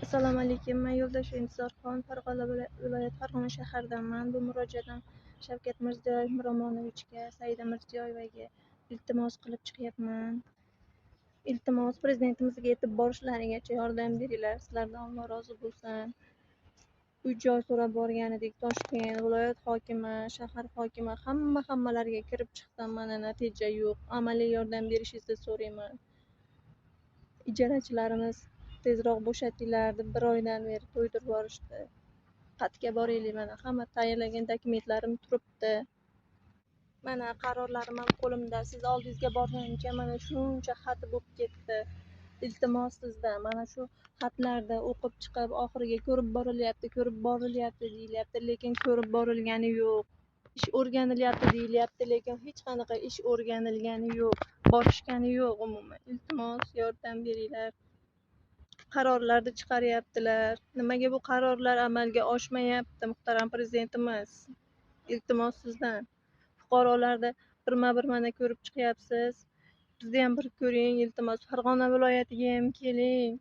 Assalomu alaykum. Men Yo'ldosh Intizorxon, Farg'ona viloyati Farg'ona shahridanman. Bu murojaatim Shavkat Mirziyoyev Miromonovichga, Saida Mirziyoyevaga iltimos qilib chiqyapman. Iltimos, prezidentimizga yetib borishlarigacha yordam beringlar. Sizlardan Alloh rozi bo'lsin. Uy-joy so'rab borgan edik. Toshkent viloyat hokimi, shahar hokimi hammalariga kirib chiqdim. Mana natija yo'q. Amaliy yordam berishingizni so'rayman. Ijarachilarimiz tezroq bo'shatinglar deb 1 oydan beri to'ydirib yuborishdi. Qatga boraylik, mana hamma tayyorlagan dokumentlarim turibdi. Mana qarorlarim ham qo'limda. Siz oldingizga borgancha mana shuncha xat bo'lib ketdi. Iltimos sizdan mana shu xatlarda o'qib chiqib oxiriga ko'rib borilyapti deyilyapti, lekin ko'rib borilgani yo'q. Ish o'rganilyapti deyilyapti, lekin hech qanaqa ish o'rganilgani yo'q. Borishgani yo'q umuman. Iltimos yordam beringlar. Qarorlarni chiqaryaptilar. Nimaga bu qarorlar amalga oshmayapti, muhtaram prezidentimiz? Iltimos sizdan. Fuqarolarni birma-bir mana ko'rib chiqyapsiz. Bizni ham bir ko'ring, iltimos. Farg'ona viloyatiga ham keling.